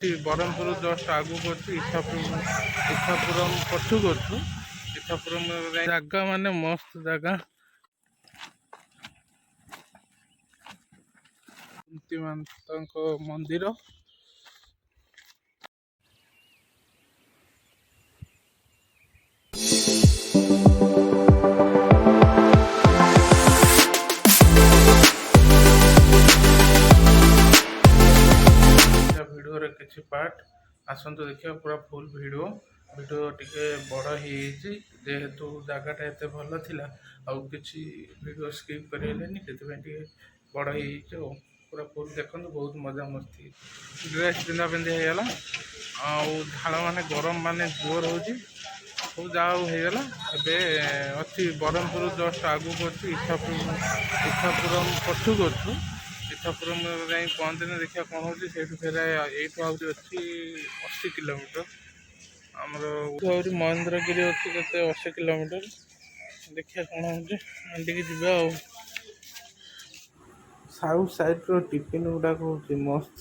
Brahmapur just ଆଗକୁ ଅଛି ଇଚ୍ଛାପୁରମ୍ ପଛକୁ ଅଛୁ। ଇଚ୍ଛାପୁରମ୍ ଜାଗା ମାନେ ମସ୍ତ ଜାଗା। ମାତାଙ୍କ ମନ୍ଦିର। ଭିଡ଼ିଓରେ କିଛି ପାର୍ଟ ଆସନ୍ତୁ ଦେଖିବା ପୁରା ଫୁଲ୍ ଭିଡ଼ିଓ ଟିକେ ବଡ଼ ହେଇଯାଇଛି ଯେହେତୁ ଜାଗାଟା ଏତେ ଭଲ ଥିଲା ଆଉ କିଛି ଭିଡ଼ିଓ ସ୍କିପ୍ କରିହେଲେନି ସେଥିପାଇଁ ଟିକେ ବଡ଼ ହେଇଯାଇଛି ଆଉ ପୁରା ଫୁଲ୍ ଦେଖନ୍ତୁ ବହୁତ ମଜାମସ୍ତି। ଡ୍ରେସ୍ ପିନ୍ଧାପିନ୍ଧି ହେଇଗଲା ଆଉ ଝାଳ ମାନେ ଗରମ ମାନେ ଜୋର ହେଉଛି ସବୁ ଯାହା ହଉ ହେଇଗଲା। ଏବେ ଅଛି ବ୍ରହ୍ମପୁର ଜଷ୍ଟ ଆଗକୁ ଅଛି ଇଚ୍ଛାପୁରମ୍ ପଛକୁ ଅଛୁ। ଇଚ୍ଛାପୁରମ୍ ଯାଇ ପହଞ୍ଚିଲେ ଦେଖିବା କ'ଣ ହେଉଛି ସେଇଠୁ ଫେରେ ଏଇଠୁ ଆହୁରି ଅଛି 80 କିଲୋମିଟର। ଆମର ଆହୁରି ମହେନ୍ଦ୍ରଗିରି ଅଛି କେତେ 80 କିଲୋମିଟର। ଦେଖିବା କ'ଣ ହେଉଛି ମଣ୍ଡିକି ଯିବା ଆଉ। ସାଉଥ୍ ସାଇଡ଼୍ର ଟିଫିନ୍ ଗୁଡ଼ାକ ହେଉଛି ମସ୍ତ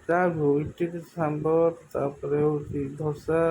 ଯାହା ଇଟିଲି ସାମ୍ବର ତାପରେ ହେଉଛି ଦୋସା।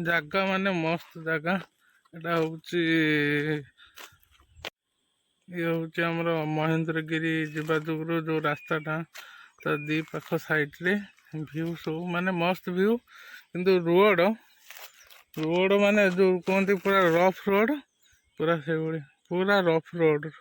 ଜାଗା ମାନେ ମସ୍ତ ଜାଗା। ଏଟା ହେଉଛି ଆମର ମହେନ୍ଦ୍ରଗିରି ଯିବା ଯୋଗୁଁ ଯୋଉ ରାସ୍ତାଟା ତା ଦି ପାଖ ସାଇଡ୍ରେ ଭିଉ ସବୁ ମାନେ ମସ୍ତ ଭିଉ କିନ୍ତୁ ରୋଡ଼ ମାନେ ଯୋଉ କୁହନ୍ତି ପୁରା ରଫ୍ ରୋଡ଼ ପୁରା ସେଇଭଳି ପୁରା ରଫ୍ ରୋଡ଼।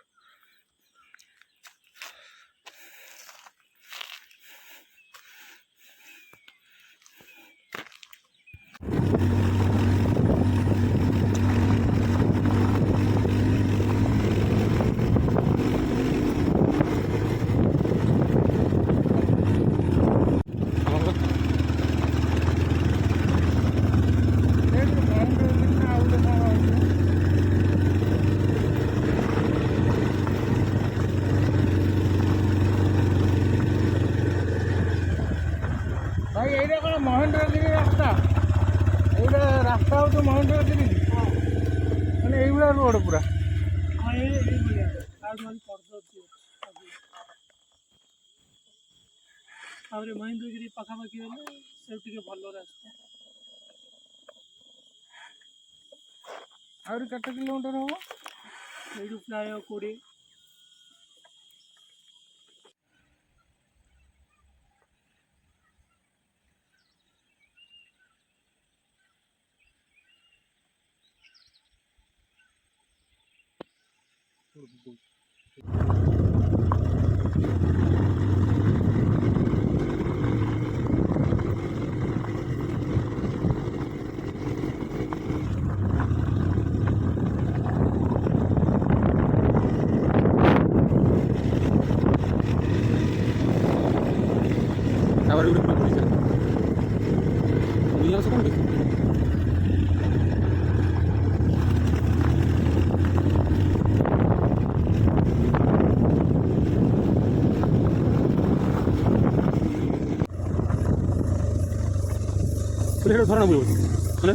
भाई ये कौन महेंद्रगिरी रास्ता ये रास्ता हूँ महेंद्रगिरी मैंने ये रोड पूरा महेंद्रगिरी पाखापाखि से भल रास्ता आहुरी केते किलोमीटर हम ये प्राय 20। ধরা বলবো মানে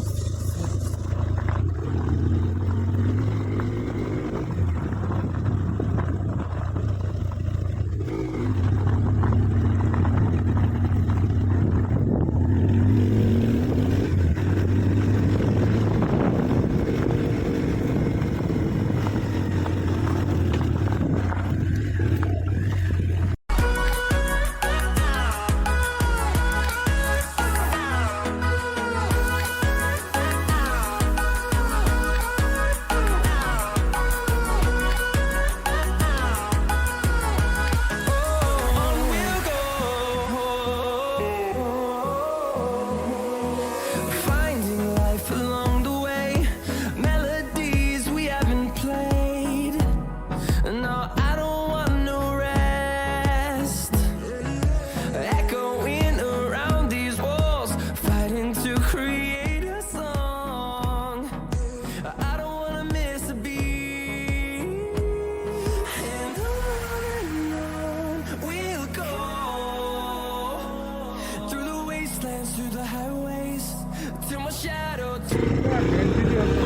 ପୁରା ଡେଞ୍ଜିଲି ଅଛି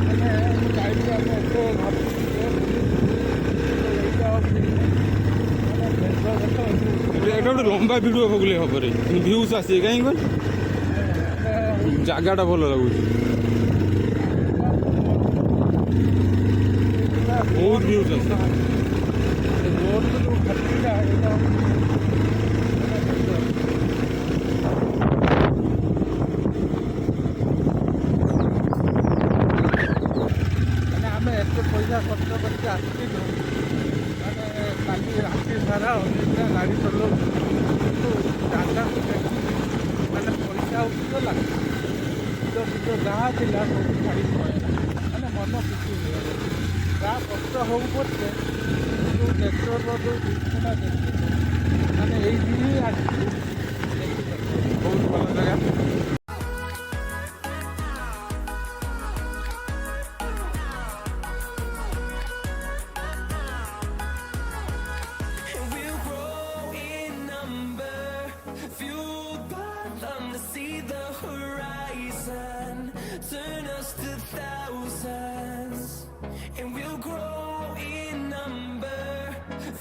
ମାନେ ଯାଇକି ଆମେ ଏତେ ଭାବୁଛୁ ଯେ ଏଇଟା ମାନେ এটা ଗୋଟେ ଲମ୍ବା ଭିଡ଼ିଓ ହବ ବୋଲି ହବରେ ଭିୟୁସ୍ ଆସିବେ କାହିଁକି ଜାଗାଟା ଭଲ ଲାଗୁଛି ବହୁତ ଭିୟୁସ୍ ଆସିବ ରୋଡ଼ର ଯେଉଁ ଘାଟିଟା ଏଇଟା ମାନେ ଆମେ ଏତେ ପଇସା ଖର୍ଚ୍ଚ କରିକି ଆସିଥିଲୁ ମାନେ କାଲି ରାତି ସାରା ଅନେକ ଗାଡ଼ି ଚଲାଉଛୁ କିନ୍ତୁ ଜାଗାକୁ ଦେଖିକି ମାନେ ପଇସା ଉଠିଗଲା ନିଜ ଯାହା ଥିଲା ସବୁ ଛାଡ଼ିକି ପଳେଇଲା ମାନେ ମନ ଖୁସି ହେଇଗଲା ଯାହା କଷ୍ଟ ହଉ ପଛେ ଯେଉଁ ନେଚରର ଯେଉଁ ଜିନିଷଟା ଦେଖିଛୁ ମାନେ ଏଇଠି ହିଁ ଆସିଛୁ ବହୁତ ଭଲ ଜାଗା We'll grow in number, fueled by them to see the horizon, turn us to thousands. And we'll grow in number,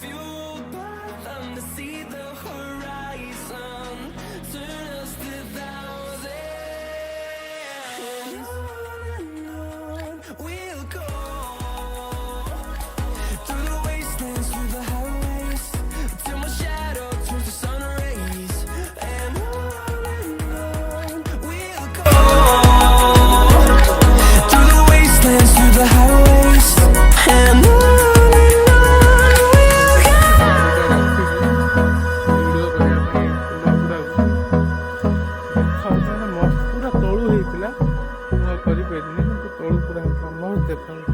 fueled by them to see the horizon, turn us to thousands. And on we'll go, through the wastelands, through the highways, till my shadow turns to sun rays. And on we'll go, through the wastelands, through the highways. And on we'll go. ପୁରା ତଳୁ ହେଇଥିଲା ମୁଁ ଆଉ କରିପାରିନି କିନ୍ତୁ ତଳୁ ପୁରା ହେଇଥିଲା ମସ୍ତ ଦେଖାଉଛି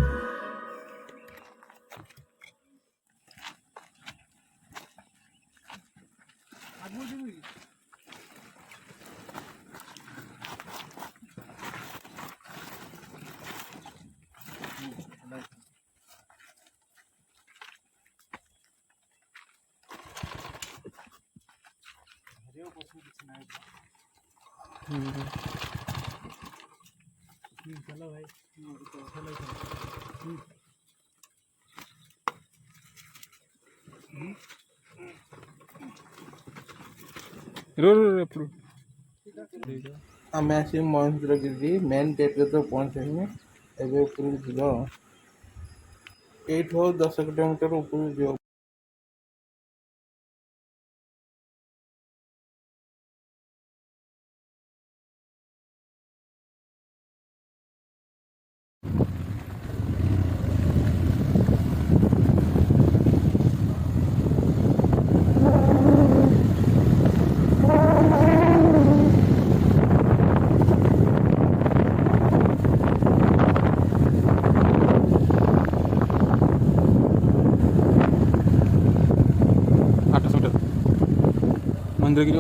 चलो भाई ଆମେ ଆସି ମହେନ୍ଦ୍ରଗିରି ମେନ୍ ଗେଟ୍ରେ ତ ପହଞ୍ଚିଲୁ ଏବେ ଉପରକୁ ଯିବ ଏଇଠୁ ଆଉ 10 କିଲୋମିଟର ଉପରକୁ ଯିବ ମହେନ୍ଦ୍ରଗିରି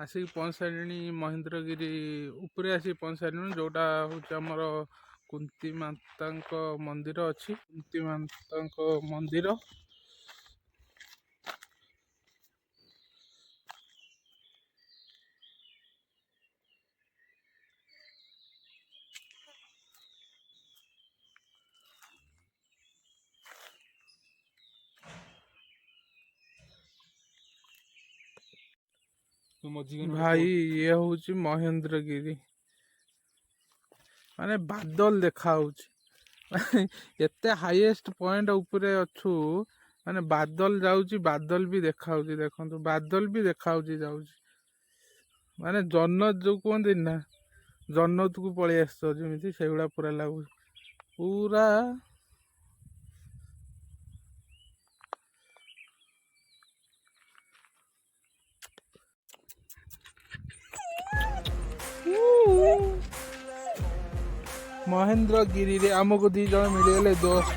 ଆସିକି ପହଞ୍ଚିସାରିଣି ମହେନ୍ଦ୍ରଗିରି ଉପରେ ଆସିକି ପହଞ୍ଚିସାରିଣି ଯେଉଁଟା ହେଉଛି ଆମର କୁନ୍ତୀ ମାତାଙ୍କ ମନ୍ଦିର ଅଛି କୁନ୍ତୀ ମାତାଙ୍କ ମନ୍ଦିର ଭାଇ ଇଏ ହେଉଛି ମହେନ୍ଦ୍ରଗିରି ମାନେ ବାଦଲ ଦେଖାଯାଉଛି ଏତେ ହାଇଏଷ୍ଟ ପଏଣ୍ଟ ଉପରେ ଅଛୁ ମାନେ ବାଦଲ ଯାଉଛି ବାଦଲ ବି ଦେଖାଯାଉଛି ଦେଖନ୍ତୁ ବାଦଲ ବି ଦେଖାଯାଉଛି ଯାଉଛି ମାନେ ଜନ୍ନତ ଯୋଉ କୁହନ୍ତି ନା ଜନ୍ନତକୁ ପଳେଇ ଆସିଛ ଯେମିତି ସେଇଗୁଡ଼ା ପୁରା ଲାଗୁଛି ପୁରା ମହେନ୍ଦ୍ରଗିରିରେ ଆମକୁ 2 ଜଣ ମିଳିଗଲେ ଦୋସ୍ତ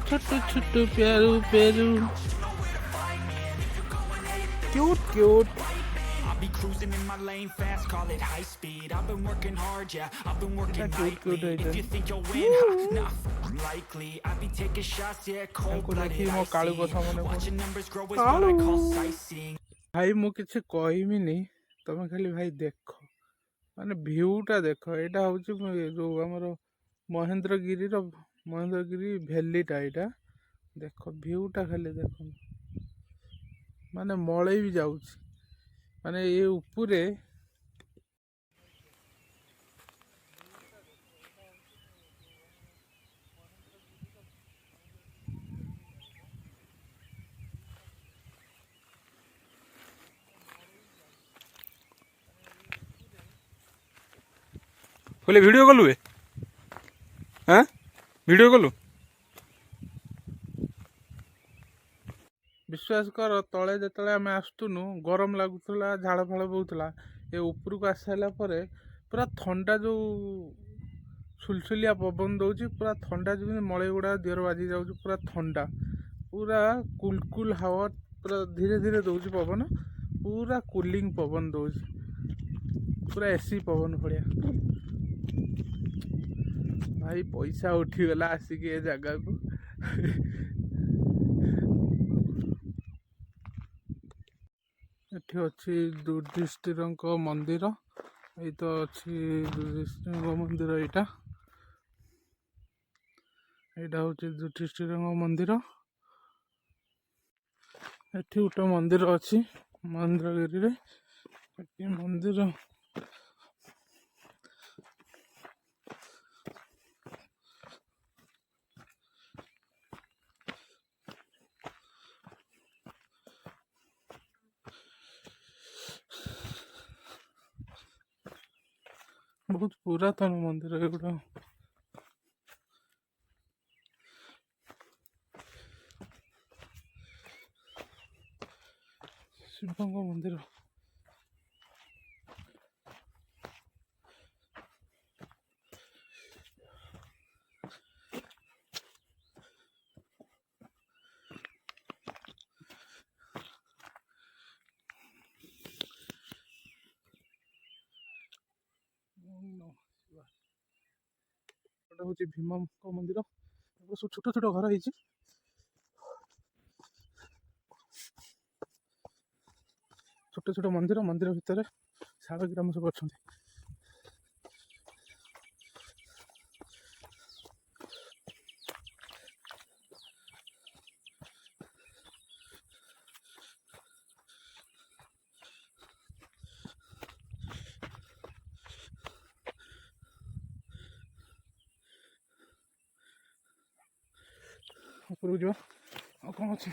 छोटू छोटू प्यारू प्यारू cute cute I'll be cruising in my lane fast, call it high speed. I've been working hard, yeah, I've been working nightly. If you think you'll win, nah, unlikely. I be taking shots, yeah, cold-blooded icy. Watching numbers grow is what I call sightseeing. भाई मु किसी कहमिनी तमे खाली भाई देख माने व्यूटा देख एटा हूँ जो आमर महेंद्रगिरी भैलीटा यहाँ देख व्यूटा खाली देख माने मलई भी जाऊँ माने ये उपरे बोले वीडियो कलु हाँ वीडियो कलु विश्वास कर तले जो आम आसुनु गरम लगुला झाड़ फाड़ बोला ये उपरको आस सारा पूरा ठंडा जो सुलसुलिया पवन दौर पूरा ठंडा जो मलई गुड़ा देहर बाजी जाऊँ पूरा ठंडा पूरा कुलकुल हावा पूरा धीरे धीरे दौर पवन पूरा कूलिंग पवन दौर पूरा एसी पवन भाया भाई पैसा उठीगला आसिक ए जगह को एठी अच्छी युधिष्ठिर मंदिर ये तो अच्छी युधिष्ठिर मंदिर यहाँ हूँ युधिष्ठिर मंदिर एठी गोटे मंदिर अच्छी महेंद्रगिरी मंदिर बहुत पुरातन मंदिर एगुड़ा शिव मंदिर हूँ भीम मंदिर सब छोट छोट घर है छोट छोट मंदिर मंदिर भितर शालग्राम सब अच्छा ऊपर जा कौन अच्छे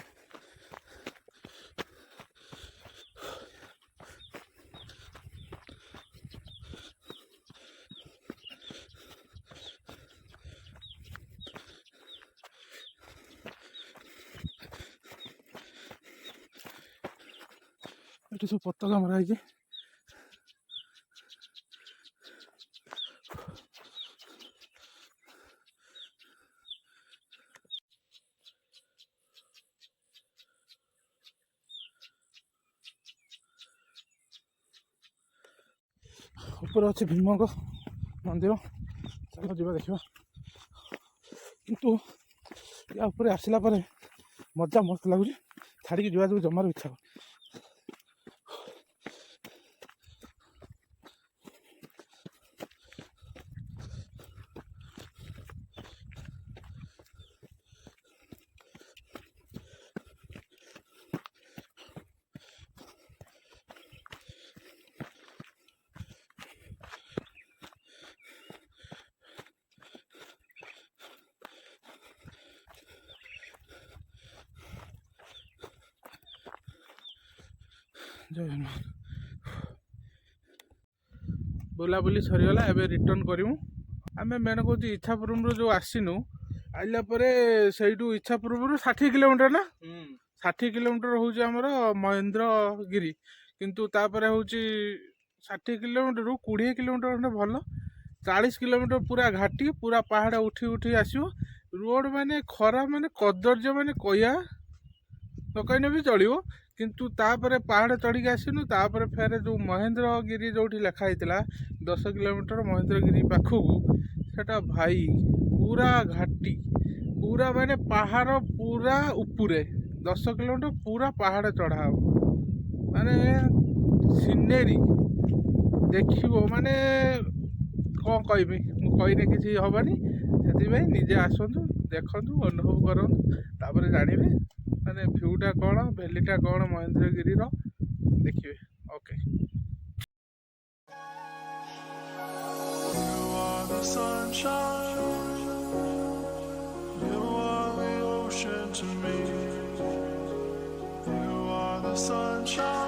ये सब पताका मरा है ऊपर अच्छे भीम मंदिर चलो जा देखा किंतु या ऊपर आसला मजा मस्त लगुच छाड़ी जा जमार इच्छा जय हनुमान बुलाबुली सरीगला एवं रिटर्न करूँ आम मेन कौच इच्छापुर जो आसनु आइला से इच्छापुर 60 किलोमीटर ना 60 किलोमीटर हूँ आमर महेंद्रगिरी किंतु तापर हूँ 60 किलोमीटर 20 किलोमीटर खंडे भल 40 किलोमीटर पूरा घाटी पूरा पहाड़ उठी उठी आसो रोड माने खरा माने कदर्य माने कया न कहने भी चलो କିନ୍ତୁ ତାପରେ ପାହାଡ଼ ଚଢ଼ିକି ଆସିନୁ। ତାପରେ ଫେରେ ଯେଉଁ ମହେନ୍ଦ୍ରଗିରି ଯେଉଁଠି ଲେଖା ହେଇଥିଲା 10 କିଲୋମିଟର ମହେନ୍ଦ୍ରଗିରି ପାଖକୁ, ସେଟା ଭାଇ ପୁରା ଘାଟି, ପୁରା ମାନେ ପାହାଡ଼ ପୁରା ଉପରେ 10 କିଲୋମିଟର ପୁରା ପାହାଡ଼ ଚଢ଼ା ହେବ। ମାନେ ସିନେରୀ ଦେଖିବ ମାନେ କ'ଣ କହିବି, ମୁଁ କହିଲେ କିଛି ହେବନି। ସେଥିପାଇଁ ନିଜେ ଆସନ୍ତୁ, ଦେଖନ୍ତୁ, ଅନୁଭବ କରନ୍ତୁ, ତାପରେ ଜାଣିବେ ମାନେ ଭ୍ୟୁଟା କ'ଣ, ଭ୍ୟାଲିଟା କ'ଣ ମହେନ୍ଦ୍ରଗିରିର ଦେଖିବେ। Okay. You are the sunshine, you are the ocean to me. You are the sunshine.